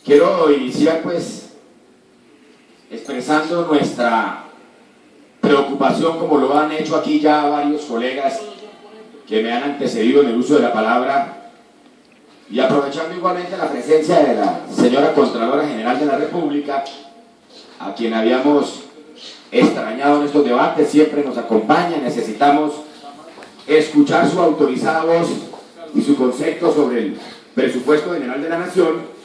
Quiero iniciar pues expresando nuestra preocupación, como lo han hecho aquí ya varios colegas que me han antecedido en el uso de la palabra, y aprovechando igualmente la presencia de la señora Contralora General de la República, a quien habíamos extrañado en estos debates, siempre nos acompaña. Necesitamos escuchar su autorizada voz y su concepto sobre el presupuesto general de la Nación.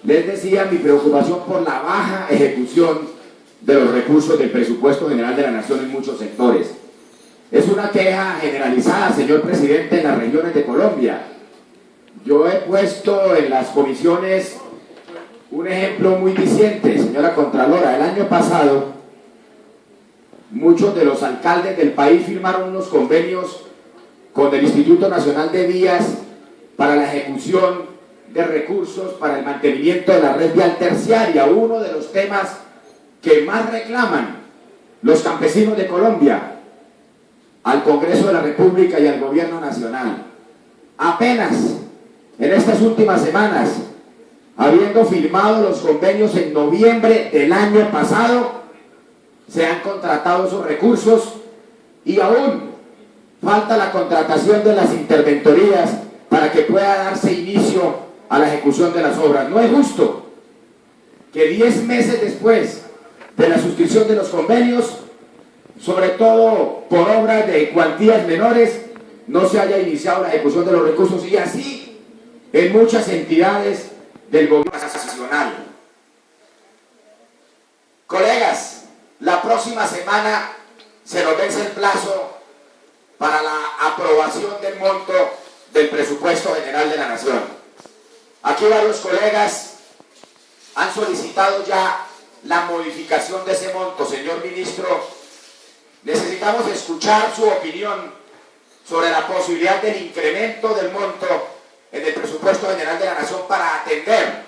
Les decía mi preocupación por la baja ejecución de los recursos del presupuesto general de la Nación en muchos sectores. Es una queja generalizada, señor presidente, en las regiones de Colombia. Yo he puesto en las comisiones un ejemplo muy diciente, señora Contralora. El año pasado, muchos de los alcaldes del país firmaron unos convenios con el Instituto Nacional de Vías para la ejecución de recursos para el mantenimiento de la red vial terciaria, uno de los temas que más reclaman los campesinos de Colombia al Congreso de la República y al Gobierno Nacional. Apenas en estas últimas semanas, habiendo firmado los convenios en noviembre del año pasado, se han contratado esos recursos y aún falta la contratación de las interventorías para que pueda darse inicio a la ejecución de las obras. No es justo que 10 meses después de la suscripción de los convenios, sobre todo por obras de cuantías menores, no se haya iniciado la ejecución de los recursos, y así en muchas entidades del gobierno nacional. Colegas, la próxima semana se nos vence el plazo para la aprobación del monto del presupuesto general de la Nación. Aquí varios colegas han solicitado ya la modificación de ese monto. Señor ministro, necesitamos escuchar su opinión sobre la posibilidad del incremento del monto en el presupuesto general de la Nación para atender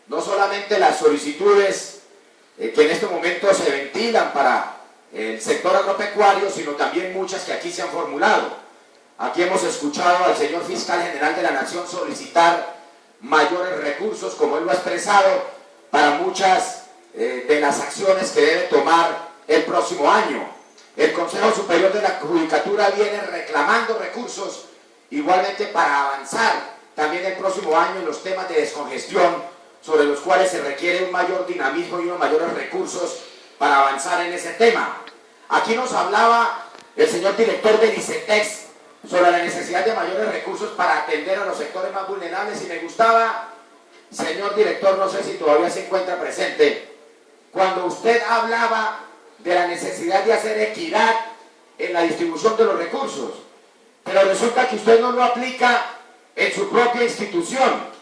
no solamente las solicitudes que en este momento se ventilan para el sector agropecuario, sino también muchas que aquí se han formulado. Aquí hemos escuchado al señor fiscal general de la Nación solicitar mayores recursos, como él lo ha expresado, para muchas de las acciones que debe tomar el próximo año. El Consejo Superior de la Judicatura viene reclamando recursos igualmente para avanzar también el próximo año en los temas de descongestión, sobre los cuales se requiere un mayor dinamismo y unos mayores recursos para avanzar en ese tema. Aquí nos hablaba el señor director del ICETEX sobre la necesidad de mayores recursos para atender a los sectores más vulnerables, y me gustaba, señor director, no sé si todavía se encuentra presente, cuando usted hablaba de la necesidad de hacer equidad en la distribución de los recursos, pero resulta que usted no lo aplica en su propia institución.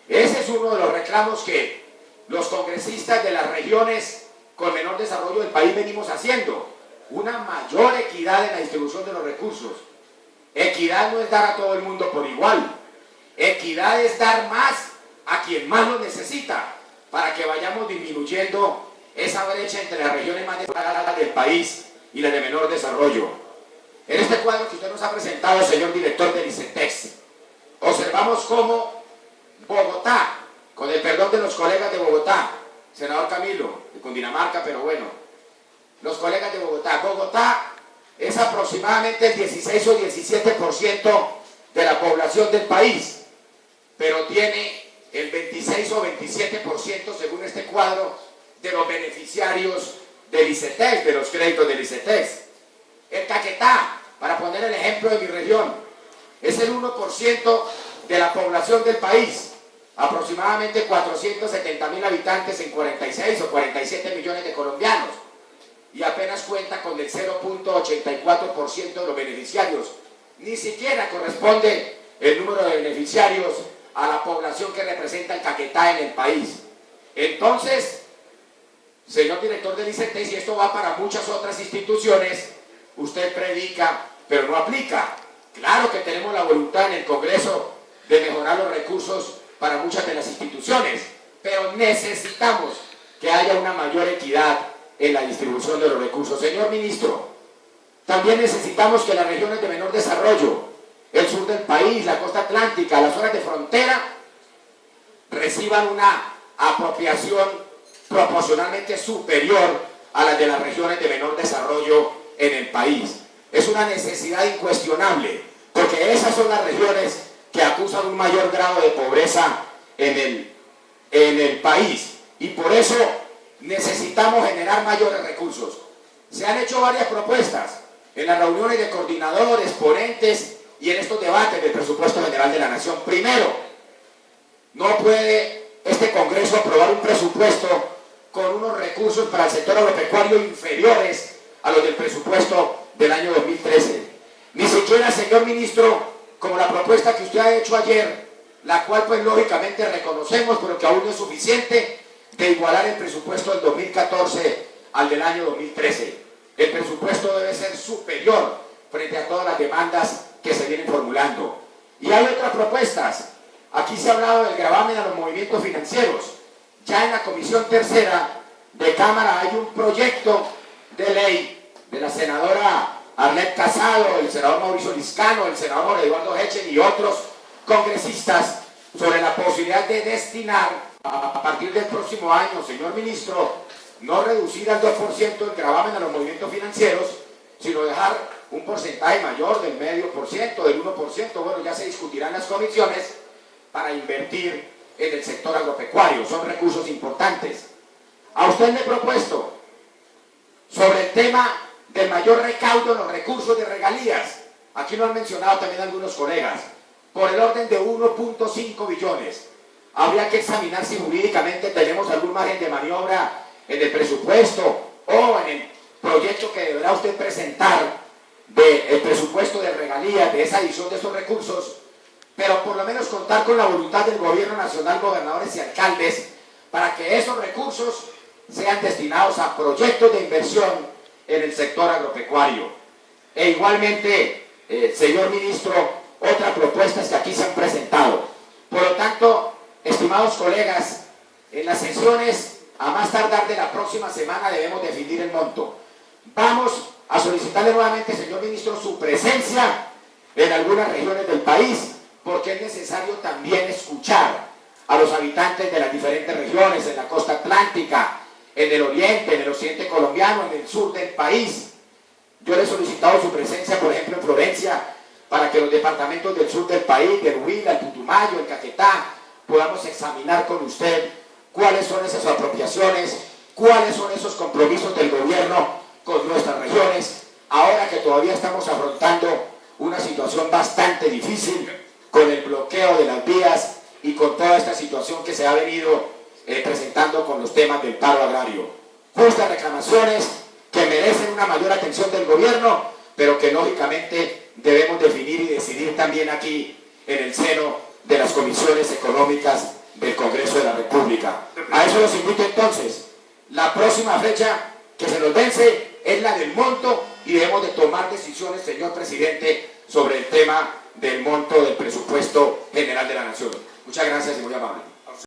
Ese es uno de los reclamos que los congresistas de las regiones con menor desarrollo del país venimos haciendo: una mayor equidad en la distribución de los recursos. Equidad no es dar a todo el mundo por igual. Equidad es dar más a quien más lo necesita, para que vayamos disminuyendo esa brecha entre las regiones más desarrolladas del país y las de menor desarrollo. En este cuadro que usted nos ha presentado, señor director del ICETEX, observamos cómo Bogotá, con el perdón de los colegas de Bogotá, senador Camilo, de Cundinamarca, pero bueno, los colegas de Bogotá es aproximadamente el 16 o 17% de la población del país, pero tiene el 26 o 27%, según este cuadro, de los beneficiarios del ICETEX, de los créditos del ICETEX. El Caquetá, para poner el ejemplo de mi región, es el 1% de la población del país, aproximadamente 470.000 habitantes en 46 o 47 millones de colombianos, y apenas cuenta con el 0.84% de los beneficiarios. Ni siquiera corresponde el número de beneficiarios a la población que representa el Caquetá en el país. Entonces, señor director del ICETEX, y esto va para muchas otras instituciones, usted predica, pero no aplica. Claro que tenemos la voluntad en el Congreso de mejorar los recursos para muchas de las instituciones, pero necesitamos que haya una mayor equidad en la distribución de los recursos. Señor ministro, también necesitamos que las regiones de menor desarrollo, el sur del país, la costa atlántica, las zonas de frontera, reciban una apropiación proporcionalmente superior a la de las regiones de menor desarrollo en el país. Es una necesidad incuestionable, porque esas son las regiones que acusan un mayor grado de pobreza en el país, y por eso necesitamos generar mayores recursos. Se han hecho varias propuestas en las reuniones de coordinadores, ponentes y en estos debates del presupuesto general de la Nación. Primero, no puede este Congreso aprobar un presupuesto con unos recursos para el sector agropecuario inferiores a los del presupuesto del año 2013. Ni siquiera, señor ministro, como la propuesta que usted ha hecho ayer, la cual pues lógicamente reconocemos, pero que aún no es suficiente, de igualar el presupuesto del 2014 al del año 2013. El presupuesto debe ser superior frente a todas las demandas que se vienen formulando. Y hay otras propuestas. Aquí se ha hablado del gravamen a los movimientos financieros. Ya en la Comisión Tercera de Cámara hay un proyecto de ley de la senadora Arlet Casado, el senador Mauricio Liscano, el senador Eduardo Hechen y otros congresistas sobre la posibilidad de destinar a partir del próximo año, señor ministro, no reducir al 2% el gravamen a los movimientos financieros, sino dejar un porcentaje mayor del 0,5%, del 1%, bueno, ya se discutirán las comisiones, para invertir en el sector agropecuario. Son recursos importantes. A usted le he propuesto sobre el tema del mayor recaudo en los recursos de regalías. Aquí lo han mencionado también algunos colegas. Por el orden de 1.5 billones. Habría que examinar si jurídicamente tenemos algún margen de maniobra en el presupuesto o en el proyecto que deberá usted presentar del presupuesto de regalías, de esa adición de esos recursos, pero por lo menos contar con la voluntad del gobierno nacional, gobernadores y alcaldes, para que esos recursos sean destinados a proyectos de inversión en el sector agropecuario. E igualmente, señor ministro, otras propuestas que aquí se han presentado. Por lo tanto, estimados colegas, en las sesiones a más tardar de la próxima semana debemos definir el monto. Vamos a solicitarle nuevamente, señor ministro, su presencia en algunas regiones del país, porque es necesario también escuchar a los habitantes de las diferentes regiones, en la costa atlántica, en el oriente, en el occidente colombiano, en el sur del país. Yo le he solicitado su presencia, por ejemplo, en Florencia, para que los departamentos del sur del país, del Huila, el Putumayo, el Caquetá, podamos examinar con usted cuáles son esas apropiaciones, cuáles son esos compromisos del gobierno con nuestras regiones, ahora que todavía estamos afrontando una situación bastante difícil, con el bloqueo de las vías y con toda esta situación que se ha venido presentando con los temas del paro agrario. Justas reclamaciones que merecen una mayor atención del gobierno, pero que lógicamente debemos definir y decidir también aquí en el seno de las comisiones económicas del Congreso de la República. A eso los invito entonces. La próxima fecha que se nos vence es la del monto y debemos de tomar decisiones, señor presidente, sobre el tema del monto del presupuesto general de la Nación. Muchas gracias y muy amable.